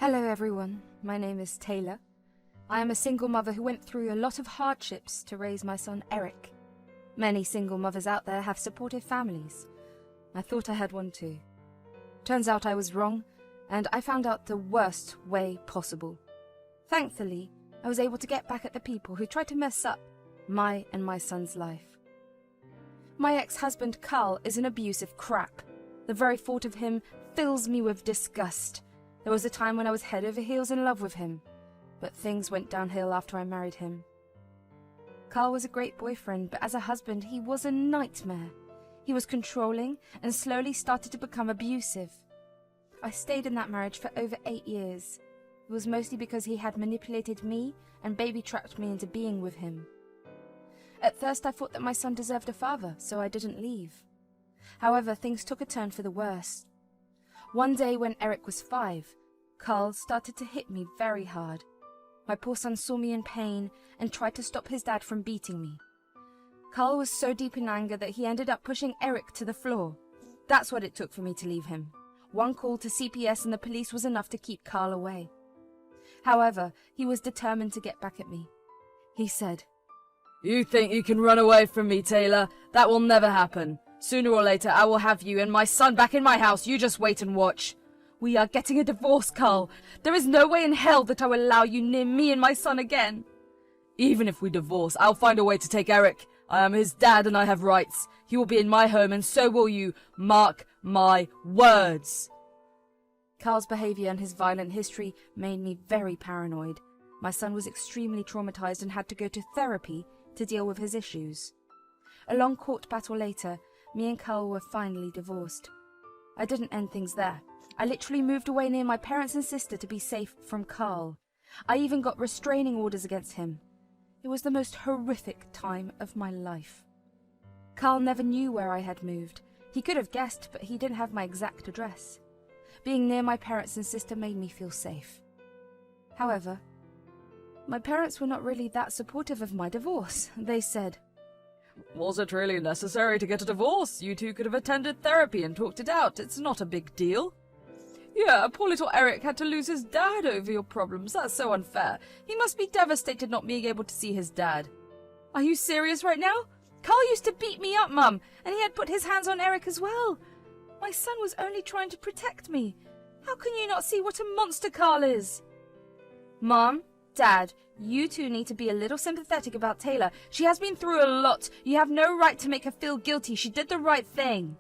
Hello everyone, my name is Taylor. I am a single mother who went through a lot of hardships to raise my son Eric. Many single mothers out there have supportive families. I thought I had one too. Turns out I was wrong, and I found out the worst way possible. Thankfully, I was able to get back at the people who tried to mess up my and my son's life. My ex-husband Carl is an abusive crap. The very thought of him fills me with disgust. There was a time when I was head over heels in love with him, but things went downhill after I married him. Carl was a great boyfriend, but as a husband, he was a nightmare. He was controlling and slowly started to become abusive. I stayed in that marriage for over 8 years. It was mostly because he had manipulated me and baby-trapped me into being with him. At first, I thought that my son deserved a father, so I didn't leave. However, things took a turn for the worse. One day when Eric was 5, Carl started to hit me very hard. My poor son saw me in pain and tried to stop his dad from beating me. Carl was so deep in anger that he ended up pushing Eric to the floor. That's what it took for me to leave him. One call to CPS and the police was enough to keep Carl away. However, he was determined to get back at me. He said, "You think you can run away from me, Taylor? That will never happen. Sooner or later, I will have you and my son back in my house. You just wait and watch. We are getting a divorce, Carl. There is no way in hell that I will allow you near me and my son again. Even if we divorce, I'll find a way to take Eric. I am his dad and I have rights. He will be in my home and so will you. Mark my words." Carl's behavior and his violent history made me very paranoid. My son was extremely traumatized and had to go to therapy to deal with his issues. A long court battle later, me and Carl were finally divorced. I didn't end things there. I literally moved away near my parents and sister to be safe from Carl. I even got restraining orders against him. It was the most horrific time of my life. Carl never knew where I had moved. He could have guessed, but he didn't have my exact address. Being near my parents and sister made me feel safe. However, my parents were not really that supportive of my divorce. They said, "Was it really necessary to get a divorce? You two could have attended therapy and talked it out. It's not a big deal." "Yeah, poor little Eric had to lose his dad over your problems. That's so unfair. He must be devastated not being able to see his dad." "Are you serious right now? Carl used to beat me up, Mum, and he had put his hands on Eric as well. My son was only trying to protect me. How can you not see what a monster Carl is?" "Mom, Dad, you two need to be a little sympathetic about Taylor. She has been through a lot. You have no right to make her feel guilty. She did the right thing."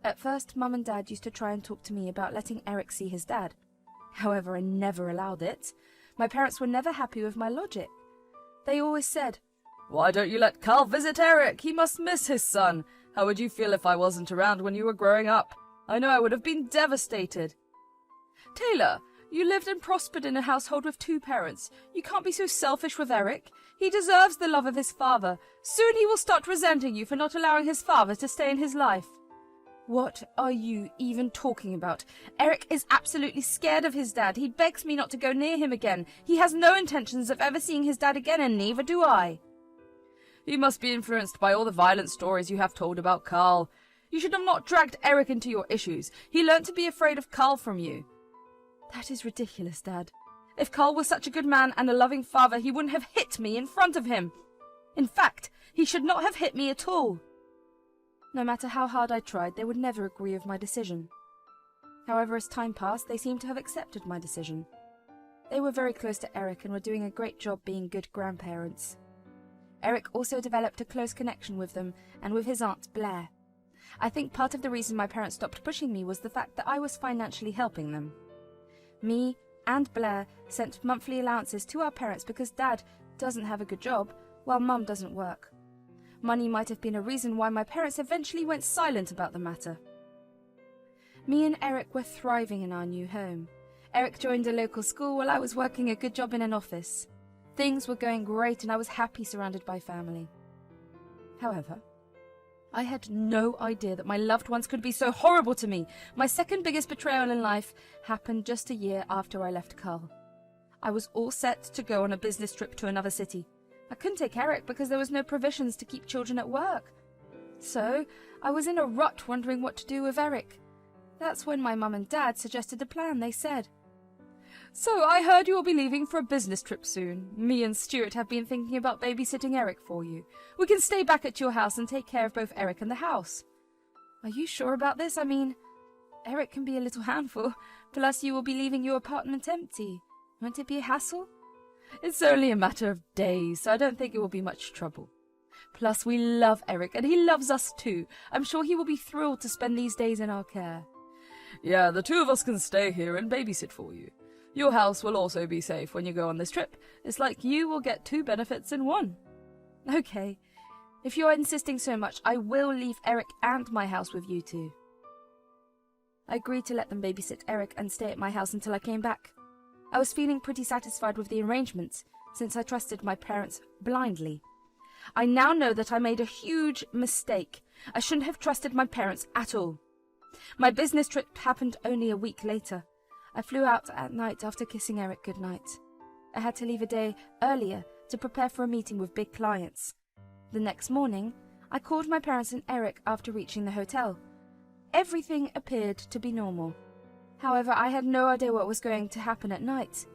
At first, Mum and Dad used to try and talk to me about letting Eric see his dad. However, I never allowed it. My parents were never happy with my logic. They always said, "Why don't you let Carl visit Eric? He must miss his son. How would you feel if I wasn't around when you were growing up? I know I would have been devastated." "Taylor, you lived and prospered in a household with 2 parents. You can't be so selfish with Eric. He deserves the love of his father. Soon he will start resenting you for not allowing his father to stay in his life." "What are you even talking about? Eric is absolutely scared of his dad. He begs me not to go near him again. He has no intentions of ever seeing his dad again, and neither do I." "He must be influenced by all the violent stories you have told about Carl. You should have not dragged Eric into your issues. He learned to be afraid of Carl from you." "That is ridiculous, Dad. If Carl was such a good man and a loving father, he wouldn't have hit me in front of him. In fact, he should not have hit me at all." No matter how hard I tried, they would never agree with my decision. However, as time passed, they seemed to have accepted my decision. They were very close to Eric and were doing a great job being good grandparents. Eric also developed a close connection with them and with his aunt Blair. I think part of the reason my parents stopped pushing me was the fact that I was financially helping them. Me and Blair sent monthly allowances to our parents because Dad doesn't have a good job while Mum doesn't work. Money might have been a reason why my parents eventually went silent about the matter. Me and Eric were thriving in our new home. Eric joined a local school while I was working a good job in an office. Things were going great and I was happy surrounded by family. However, I had no idea that my loved ones could be so horrible to me. My second biggest betrayal in life happened just a year after I left Carl. I was all set to go on a business trip to another city. I couldn't take Eric because there was no provisions to keep children at work. So I was in a rut wondering what to do with Eric. That's when my mum and dad suggested a plan. They said, So, I heard you will be leaving for a business trip soon. Me and Stuart have been thinking about babysitting Eric for you. We can stay back at your house and take care of both Eric and the house. Are you sure about this? I mean, Eric can be a little handful. Plus, you will be leaving your apartment empty. Won't it be a hassle? It's only a matter of days, so I don't think it will be much trouble. Plus, we love Eric, and he loves us too. I'm sure he will be thrilled to spend these days in our care. Yeah, the two of us can stay here and babysit for you. Your house will also be safe when you go on this trip. It's like you will get two benefits in one. Okay. If you're insisting so much, I will leave Eric and my house with you two. I agreed to let them babysit Eric and stay at my house until I came back. I was feeling pretty satisfied with the arrangements, since I trusted my parents blindly. I now know that I made a huge mistake. I shouldn't have trusted my parents at all. My business trip happened only a week later. I flew out at night after kissing Eric goodnight. I had to leave a day earlier to prepare for a meeting with big clients. The next morning, I called my parents and Eric after reaching the hotel. Everything appeared to be normal. However, I had no idea what was going to happen at night.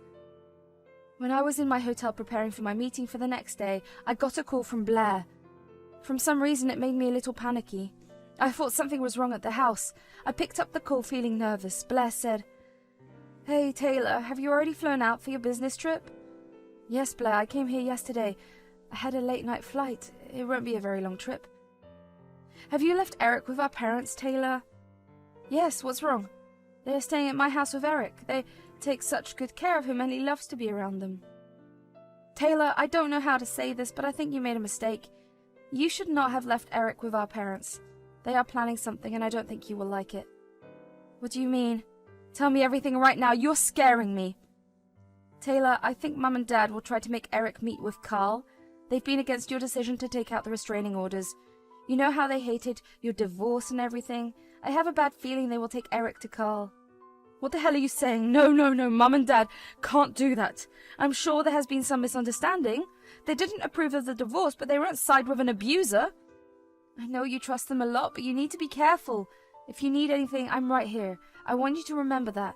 When I was in my hotel preparing for my meeting for the next day, I got a call from Blair. From some reason, it made me a little panicky. I thought something was wrong at the house. I picked up the call feeling nervous. Blair said, "Hey, Taylor, have you already flown out for your business trip?" "Yes, Blair, I came here yesterday. I had a late-night flight. It won't be a very long trip." "Have you left Eric with our parents, Taylor?" "Yes, what's wrong?" "They are staying at my house with Eric. They take such good care of him and he loves to be around them." "Taylor, I don't know how to say this, but I think you made a mistake. You should not have left Eric with our parents. They are planning something and I don't think you will like it." "What do you mean? Tell me everything right now. You're scaring me." "Taylor, I think Mum and Dad will try to make Eric meet with Carl. They've been against your decision to take out the restraining orders. You know how they hated your divorce and everything? I have a bad feeling they will take Eric to Carl." "What the hell are you saying? No, Mum and Dad can't do that. I'm sure there has been some misunderstanding. They didn't approve of the divorce, but they won't side with an abuser." "I know you trust them a lot, but you need to be careful. If you need anything, I'm right here. I want you to remember that."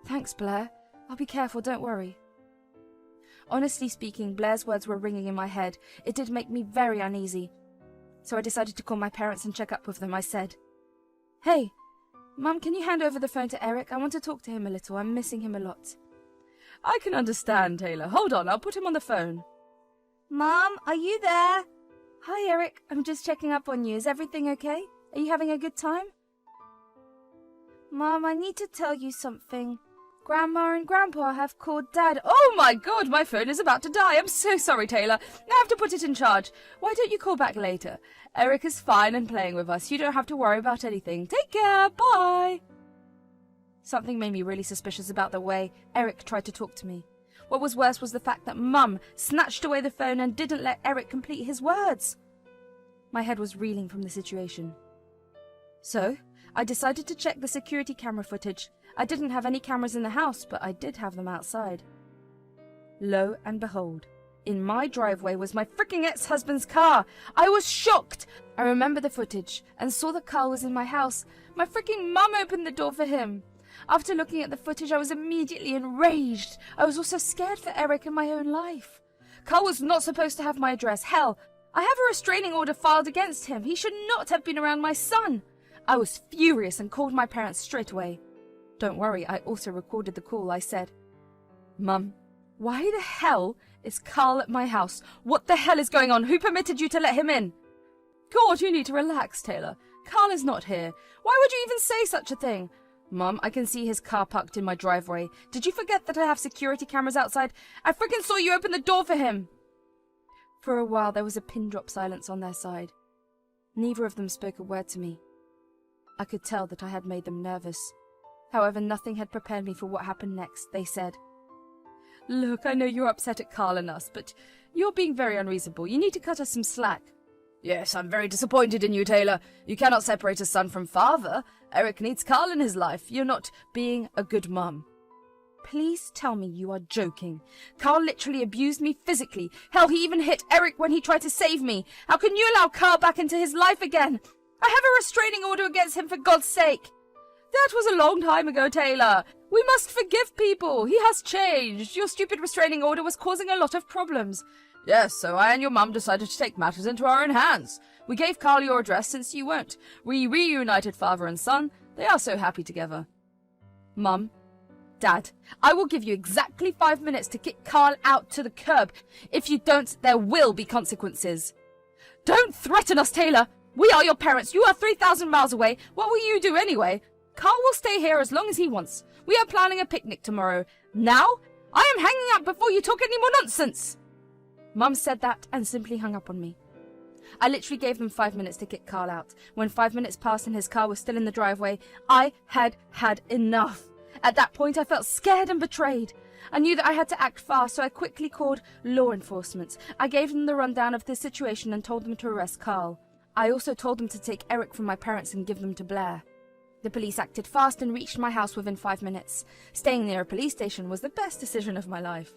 "Thanks, Blair. I'll be careful, don't worry." Honestly speaking, Blair's words were ringing in my head. It did make me very uneasy. So I decided to call my parents and check up with them. I said, "Hey, Mum, can you hand over the phone to Eric? I want to talk to him a little. I'm missing him a lot." "I can understand, Taylor. Hold on, I'll put him on the phone." "Mum, are you there?" "Hi, Eric. I'm just checking up on you. Is everything okay? Are you having a good time?" "Mum, I need to tell you something. Grandma and Grandpa have called Dad." "Oh my God, my phone is about to die. I'm so sorry, Taylor. I have to put it in charge. Why don't you call back later? Eric is fine and playing with us. You don't have to worry about anything. Take care. Bye." Something made me really suspicious about the way Eric tried to talk to me. What was worse was the fact that Mum snatched away the phone and didn't let Eric complete his words. My head was reeling from the situation. So, I decided to check the security camera footage. I didn't have any cameras in the house, but I did have them outside. Lo and behold, in my driveway was my freaking ex-husband's car. I was shocked. I remember the footage and saw that Carl was in my house. My freaking mum opened the door for him. After looking at the footage, I was immediately enraged. I was also scared for Eric and my own life. Carl was not supposed to have my address. Hell, I have a restraining order filed against him. He should not have been around my son. I was furious and called my parents straight away. Don't worry, I also recorded the call. I said, "Mum, why the hell is Carl at my house? What the hell is going on? Who permitted you to let him in?" "God, you need to relax, Taylor. Carl is not here. Why would you even say such a thing?" "Mum, I can see his car parked in my driveway. Did you forget that I have security cameras outside? I freaking saw you open the door for him." For a while, there was a pin-drop silence on their side. Neither of them spoke a word to me. I could tell that I had made them nervous. However, nothing had prepared me for what happened next. They said, "Look, I know you're upset at Carl and us, but you're being very unreasonable. You need to cut us some slack." "Yes, I'm very disappointed in you, Taylor. You cannot separate a son from father. Eric needs Carl in his life. You're not being a good mum." Please tell me you are joking. Carl literally abused me physically. Hell, he even hit Eric when he tried to save me. How can you allow Carl back into his life again? I have a restraining order against him, for God's sake. That was a long time ago, Taylor. We must forgive people. He has changed. Your stupid restraining order was causing a lot of problems. Yes, so I and your mum decided to take matters into our own hands. We gave Carl your address since you weren't. We reunited father and son. They are so happy together. Mum, Dad, I will give you exactly 5 minutes to kick Carl out to the curb. If you don't, there will be consequences. Don't threaten us, Taylor. We are your parents. You are 3,000 miles away. What will you do anyway? Carl will stay here as long as he wants. We are planning a picnic tomorrow. Now, I am hanging up before you talk any more nonsense. Mum said that and simply hung up on me. I literally gave them 5 minutes to kick Carl out. When 5 minutes passed and his car was still in the driveway, I had had enough. At that point, I felt scared and betrayed. I knew that I had to act fast, so I quickly called law enforcement. I gave them the rundown of the situation and told them to arrest Carl. I also told them to take Eric from my parents and give them to Blair. The police acted fast and reached my house within 5 minutes. Staying near a police station was the best decision of my life.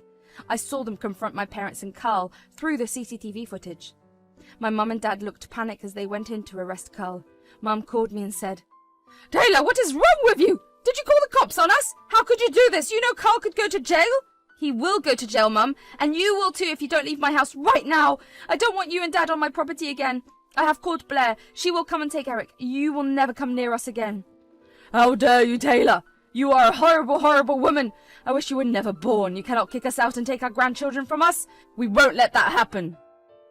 I saw them confront my parents and Carl through the CCTV footage. My mum and dad looked panicked as they went in to arrest Carl. Mum called me and said, "Taylor, what is wrong with you? Did you call the cops on us? How could you do this? You know Carl could go to jail." "He will go to jail, Mum, and you will too if you don't leave my house right now. I don't want you and Dad on my property again. I have called Blair. She will come and take Eric. You will never come near us again." "How dare you, Taylor? You are a horrible, horrible woman. I wish you were never born. You cannot kick us out and take our grandchildren from us. We won't let that happen."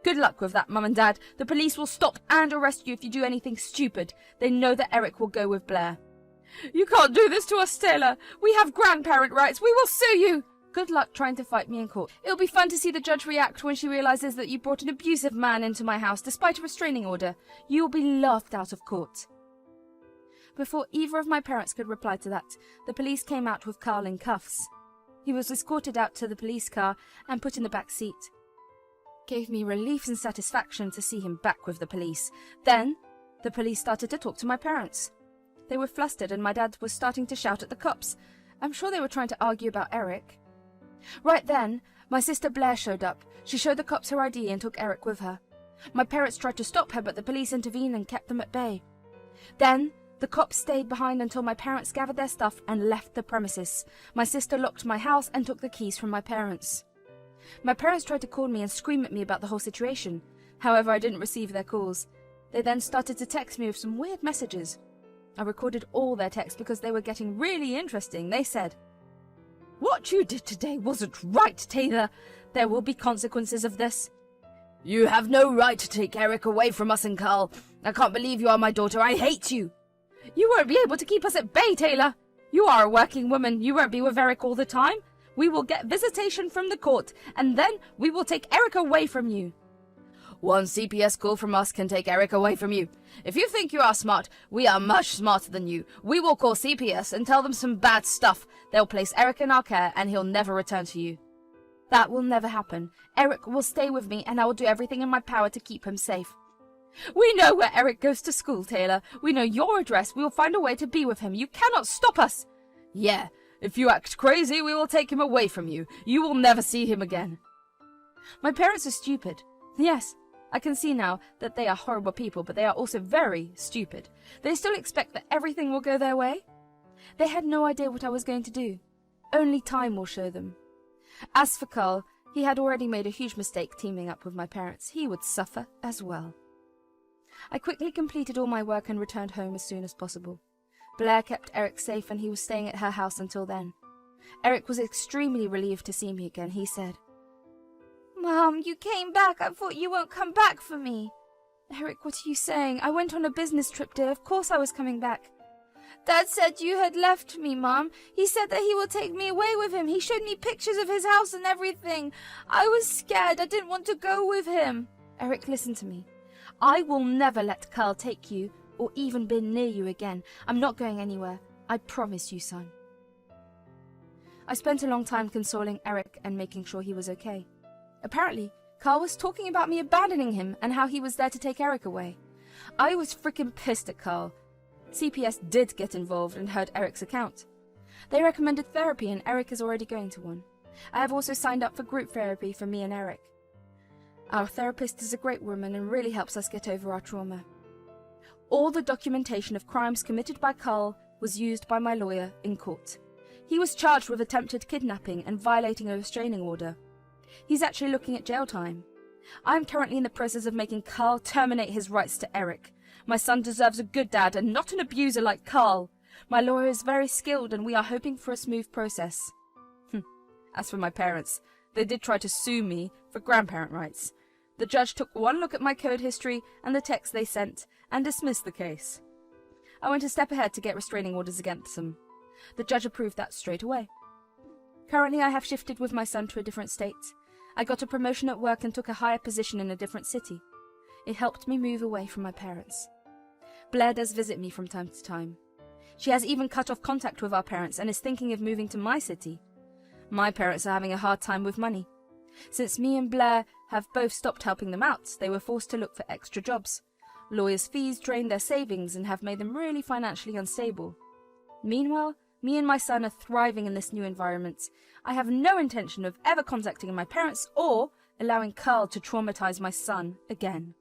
"Good luck with that, Mum and Dad. The police will stop and arrest you if you do anything stupid. They know that Eric will go with Blair." "You can't do this to us, Taylor. We have grandparent rights. We will sue you." "Good luck trying to fight me in court. It'll be fun to see the judge react when she realizes that you brought an abusive man into my house despite a restraining order. You will be laughed out of court." Before either of my parents could reply to that, the police came out with Carl in cuffs. He was escorted out to the police car and put in the back seat. Gave me relief and satisfaction to see him back with the police. Then, the police started to talk to my parents. They were flustered and my dad was starting to shout at the cops. I'm sure they were trying to argue about Eric. Right then, my sister Blair showed up. She showed the cops her ID and took Eric with her. My parents tried to stop her, but the police intervened and kept them at bay. Then, the cops stayed behind until my parents gathered their stuff and left the premises. My sister locked my house and took the keys from my parents. My parents tried to call me and scream at me about the whole situation. However, I didn't receive their calls. They then started to text me with some weird messages. I recorded all their texts because they were getting really interesting. They said, "What you did today wasn't right, Taylor. There will be consequences of this. You have no right to take Eric away from us and Carl. I can't believe you are my daughter. I hate you. You won't be able to keep us at bay, Taylor. You are a working woman. You won't be with Eric all the time. We will get visitation from the court, and then we will take Eric away from you. One CPS call from us can take Eric away from you. If you think you are smart, we are much smarter than you. We will call CPS and tell them some bad stuff. They'll place Eric in our care and he'll never return to you." "That will never happen. Eric will stay with me and I will do everything in my power to keep him safe." "We know where Eric goes to school, Taylor. We know your address. We will find a way to be with him. You cannot stop us." "Yeah, if you act crazy, we will take him away from you. You will never see him again." My parents are stupid. Yes, I can see now that they are horrible people, but they are also very stupid. They still expect that everything will go their way. They had no idea what I was going to do. Only time will show them. As for Carl, he had already made a huge mistake teaming up with my parents. He would suffer as well. I quickly completed all my work and returned home as soon as possible. Blair kept Eric safe and he was staying at her house until then. Eric was extremely relieved to see me again. He said, "Mom, you came back. I thought you won't come back for me." "Eric, what are you saying? I went on a business trip, dear. Of course I was coming back." "Dad said you had left me, Mom. He said that he will take me away with him. He showed me pictures of his house and everything. I was scared. I didn't want to go with him." "Eric, listen to me. I will never let Carl take you or even be near you again. I'm not going anywhere. I promise you, son." I spent a long time consoling Eric and making sure he was okay. Apparently, Carl was talking about me abandoning him and how he was there to take Eric away. I was freaking pissed at Carl. CPS did get involved and heard Eric's account. They recommended therapy and Eric is already going to one. I have also signed up for group therapy for me and Eric. Our therapist is a great woman and really helps us get over our trauma. All the documentation of crimes committed by Carl was used by my lawyer in court. He was charged with attempted kidnapping and violating a restraining order. He's actually looking at jail time. I am currently in the process of making Carl terminate his rights to Eric. My son deserves a good dad and not an abuser like Carl. My lawyer is very skilled and we are hoping for a smooth process. As for my parents, they did try to sue me for grandparent rights. The judge took one look at my code history and the text they sent and dismissed the case. I went a step ahead to get restraining orders against them. The judge approved that straight away. Currently I have shifted with my son to a different state. I got a promotion at work and took a higher position in a different city. It helped me move away from my parents. Blair does visit me from time to time. She has even cut off contact with our parents and is thinking of moving to my city. My parents are having a hard time with money. Since me and Blair have both stopped helping them out, they were forced to look for extra jobs. Lawyers' fees drained their savings and have made them really financially unstable. Meanwhile, me and my son are thriving in this new environment. I have no intention of ever contacting my parents or allowing Carl to traumatize my son again.